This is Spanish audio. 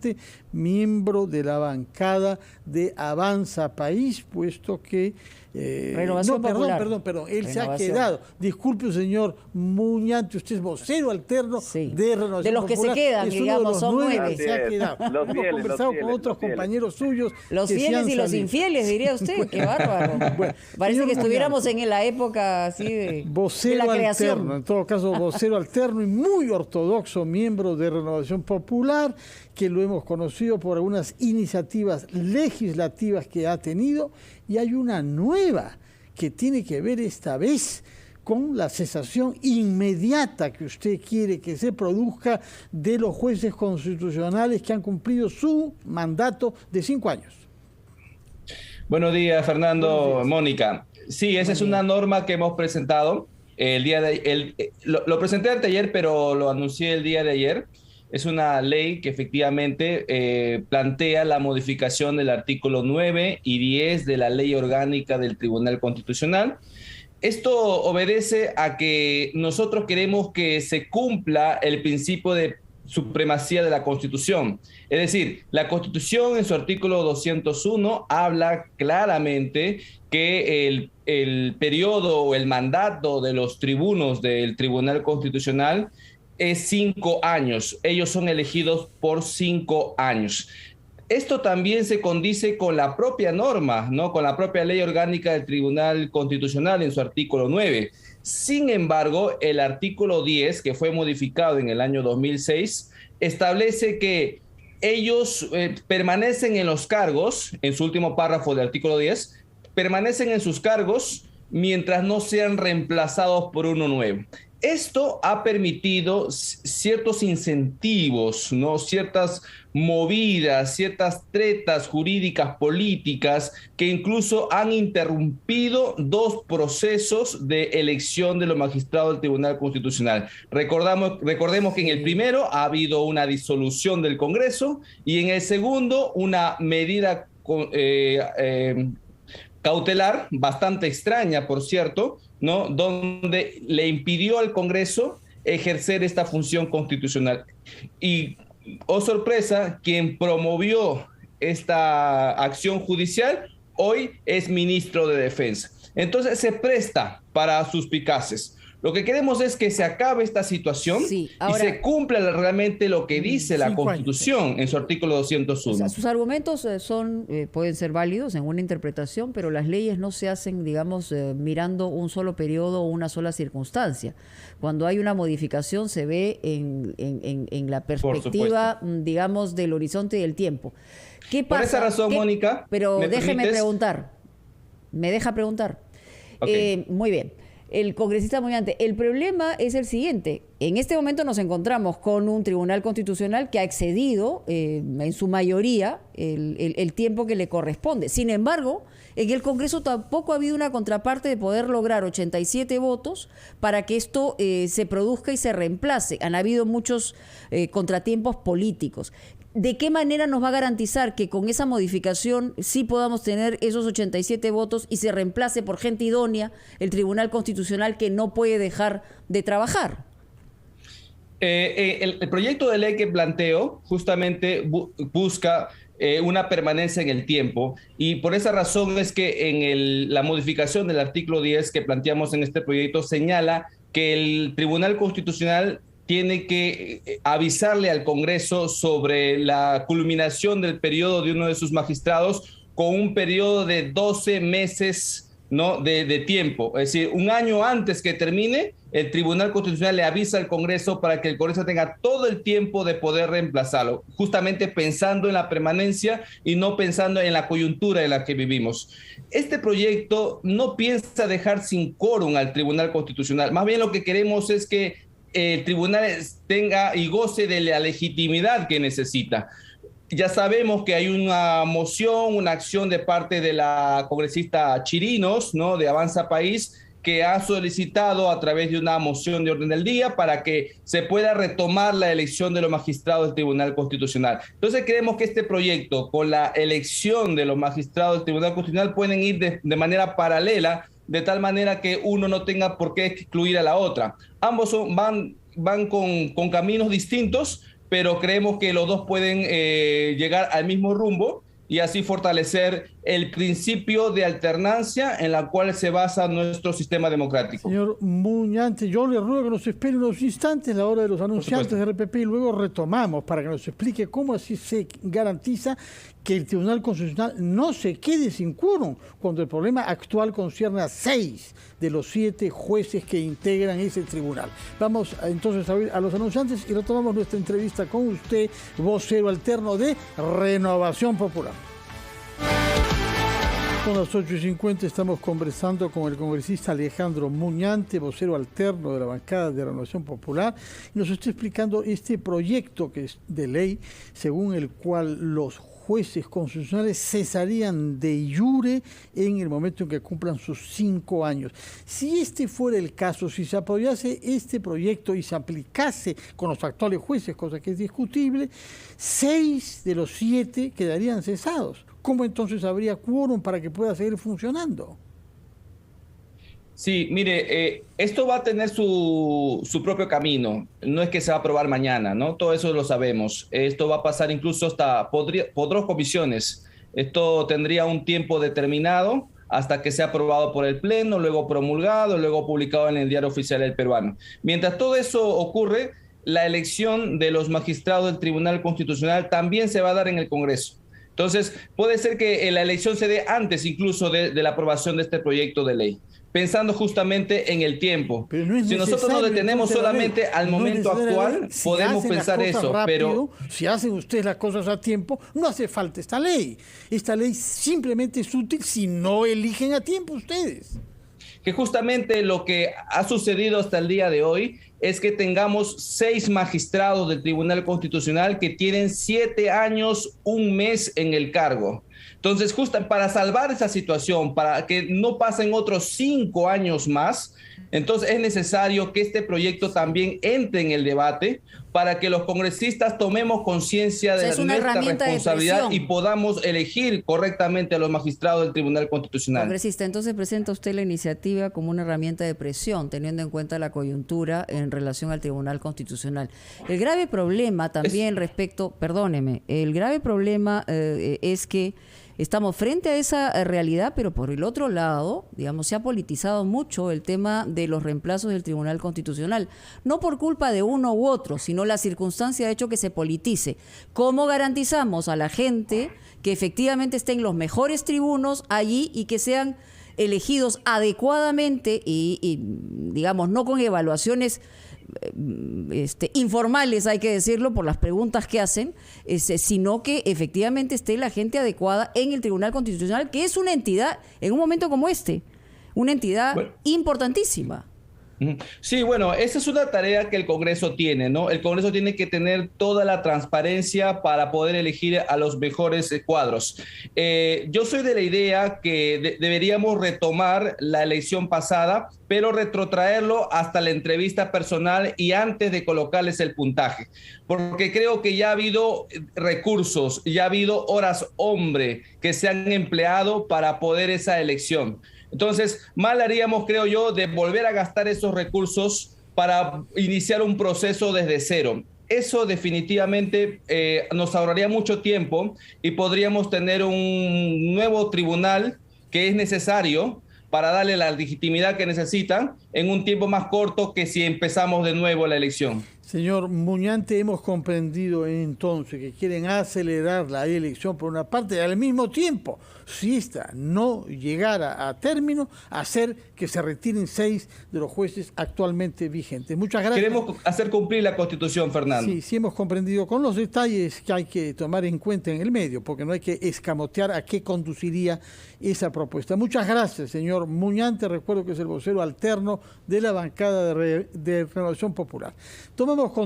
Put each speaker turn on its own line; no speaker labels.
Moñante, miembro de la bancada de Avanza País, puesto que...
Renovación Popular.
Perdón, él
Renovación.
se ha quedado. Disculpe, señor Muñante, usted es vocero alterno de Renovación
de los que
Popular.
se quedan,
es
digamos,
uno de los
son
9 que se ha
Así es.
quedado.
Los
Hemos
fieles,
conversado
los
con
fieles,
otros
los fieles.
compañeros suyos.
Los
que se
fieles
han
y los
salido.
infieles, diría usted. Qué bárbaro.
Bueno,
Parece
señor
que estuviéramos
Muñante,
en la época así de
vocero
la creación.
alterno, en todo caso vocero alterno y muy ortodoxo miembro de Renovación Popular, que lo hemos conocido por algunas iniciativas legislativas que ha tenido, y hay una nueva que tiene que ver esta vez con la cesación inmediata que usted quiere que se produzca de los jueces constitucionales que han cumplido su mandato de 5 años.
Buenos días, Fernando.
Buenos días.
Mónica. Sí, esa es una norma que hemos presentado. Lo presenté anteayer, pero lo anuncié el día de ayer. Es una ley que efectivamente plantea la modificación del artículo 9 y 10 de la Ley Orgánica del Tribunal Constitucional. Esto obedece a que nosotros queremos que se cumpla el principio de supremacía de la Constitución. Es decir, la Constitución en su artículo 201 habla claramente que el periodo o el mandato de los tribunos del Tribunal Constitucional es 5 años. Ellos son elegidos por 5 años. Esto también se condice con la propia norma, ¿no? Con la propia ley orgánica del Tribunal Constitucional en su artículo 9. Sin embargo, el artículo 10, que fue modificado en el año 2006, establece que ellos permanecen en los cargos, en su último párrafo del artículo 10, permanecen en sus cargos mientras no sean reemplazados por uno nuevo. Esto ha permitido ciertos incentivos, ¿no? Ciertas movidas, ciertas tretas jurídicas, políticas, que incluso han interrumpido 2 procesos de elección de los magistrados del Tribunal Constitucional. Recordemos que en el primero ha habido una disolución del Congreso y en el segundo una medida cautelar, bastante extraña, por cierto, ¿no? Donde le impidió al Congreso ejercer esta función constitucional. Y, oh sorpresa, quien promovió esta acción judicial hoy es ministro de Defensa. Entonces se presta para suspicaces. Lo que queremos es que se acabe esta situación y se cumpla realmente lo que dice la Constitución en su artículo 201.
O sea, sus argumentos pueden ser válidos en una interpretación, pero las leyes no se hacen, digamos, mirando un solo periodo o una sola circunstancia. Cuando hay una modificación se ve en la perspectiva, digamos, del horizonte y del tiempo. ¿Qué pasa?
Por esa razón, Mónica...
Pero déjeme preguntar. ¿Me deja preguntar?
Okay.
Muy bien. El congresista Muñante, el problema es el siguiente. En este momento nos encontramos con un tribunal constitucional que ha excedido en su mayoría el tiempo que le corresponde. Sin embargo, en el Congreso tampoco ha habido una contraparte de poder lograr 87 votos para que esto se produzca y se reemplace. Han habido muchos contratiempos políticos. ¿De qué manera nos va a garantizar que con esa modificación sí podamos tener esos 87 votos y se reemplace por gente idónea el Tribunal Constitucional que no puede dejar de trabajar?
El proyecto de ley que planteo justamente busca una permanencia en el tiempo y por esa razón es que en la modificación del artículo 10 que planteamos en este proyecto señala que el Tribunal Constitucional tiene que avisarle al Congreso sobre la culminación del periodo de uno de sus magistrados con un periodo de 12 meses, ¿no? de tiempo. Es decir, un año antes que termine, el Tribunal Constitucional le avisa al Congreso para que el Congreso tenga todo el tiempo de poder reemplazarlo, justamente pensando en la permanencia y no pensando en la coyuntura en la que vivimos. Este proyecto no piensa dejar sin quórum al Tribunal Constitucional. Más bien lo que queremos es que el tribunal tenga y goce de la legitimidad que necesita. Ya sabemos que hay una moción, una acción de parte de la congresista Chirinos, ¿no? de Avanza País, que ha solicitado a través de una moción de orden del día para que se pueda retomar la elección de los magistrados del Tribunal Constitucional. Entonces creemos que este proyecto, con la elección de los magistrados del Tribunal Constitucional, pueden ir de manera paralela, de tal manera que uno no tenga por qué excluir a la otra. Ambos van con caminos distintos, pero creemos que los dos pueden llegar al mismo rumbo y así fortalecer el principio de alternancia en la cual se basa nuestro sistema democrático.
Señor Muñante, yo le ruego que nos espere unos instantes la hora de los anunciantes de RPP y luego retomamos para que nos explique cómo así se garantiza que el Tribunal Constitucional no se quede sin quórum cuando el problema actual concierne a 6 de los 7 jueces que integran ese tribunal. Vamos entonces a oír a los anunciantes y retomamos nuestra entrevista con usted, vocero alterno de Renovación Popular. Con las 8:50 estamos conversando con el congresista Alejandro Muñante, vocero alterno de la bancada de Renovación Popular, y nos está explicando este proyecto que es de ley según el cual los jueces constitucionales cesarían de iure en el momento en que cumplan sus 5 años. Si este fuera el caso, si se apoyase este proyecto y se aplicase con los actuales jueces, cosa que es discutible, 6 de los 7 quedarían cesados. ¿Cómo entonces habría quórum para que pueda seguir funcionando?
Sí, mire, esto va a tener su propio camino. No es que se va a aprobar mañana, ¿no? Todo eso lo sabemos. Esto va a pasar incluso hasta por 2 comisiones. Esto tendría un tiempo determinado hasta que sea aprobado por el Pleno, luego promulgado, luego publicado en el Diario Oficial del Peruano. Mientras todo eso ocurre, la elección de los magistrados del Tribunal Constitucional también se va a dar en el Congreso. Entonces, puede ser que la elección se dé antes incluso de la aprobación de este proyecto de ley, pensando justamente en el tiempo. Si nosotros nos detenemos solamente al momento actual, podemos pensar eso,
pero si hacen ustedes las cosas a tiempo, no hace falta esta ley. Esta ley simplemente es útil si no eligen a tiempo ustedes.
Que justamente lo que ha sucedido hasta el día de hoy es que tengamos 6 magistrados del Tribunal Constitucional que tienen 7 años, 1 mes en el cargo. Entonces, justo para salvar esa situación, para que no pasen otros 5 años más, entonces es necesario que este proyecto también entre en el debate para que los congresistas tomemos conciencia de nuestra responsabilidad y podamos elegir correctamente a los magistrados del Tribunal Constitucional.
Congresista, entonces presenta usted la iniciativa como una herramienta de presión, teniendo en cuenta la coyuntura en relación al Tribunal Constitucional. El grave problema también el grave problema es que estamos frente a esa realidad, pero por el otro lado, digamos, se ha politizado mucho el tema de los reemplazos del Tribunal Constitucional. No por culpa de uno u otro, sino la circunstancia ha hecho que se politice. ¿Cómo garantizamos a la gente que efectivamente estén los mejores tribunos allí y que sean elegidos adecuadamente y digamos, no con evaluaciones informales, hay que decirlo, por las preguntas que hacen, sino que efectivamente esté la gente adecuada en el Tribunal Constitucional, que es una entidad, en un momento como una entidad importantísima?
Sí, bueno, esa es una tarea que el Congreso tiene, ¿no? El Congreso tiene que tener toda la transparencia para poder elegir a los mejores cuadros. Yo soy de la idea que deberíamos retomar la elección pasada, pero retrotraerlo hasta la entrevista personal y antes de colocarles el puntaje, porque creo que ya ha habido recursos, ya ha habido horas hombre que se han empleado para poder esa elección. Entonces, mal haríamos, creo yo, de volver a gastar esos recursos para iniciar un proceso desde cero. Eso definitivamente nos ahorraría mucho tiempo y podríamos tener un nuevo tribunal que es necesario para darle la legitimidad que necesitan en un tiempo más corto que si empezamos de nuevo la elección.
Señor Muñante, hemos comprendido entonces que quieren acelerar la elección por una parte y al mismo tiempo, si esta no llegara a término, hacer que se retiren 6 de los jueces actualmente vigentes. Muchas gracias.
Queremos hacer cumplir la Constitución, Fernando.
Sí, hemos comprendido con los detalles que hay que tomar en cuenta en el medio, porque no hay que escamotear a qué conduciría esa propuesta. Muchas gracias, señor Muñante. Recuerdo que es el vocero alterno de la bancada de Renovación Popular. Tomamos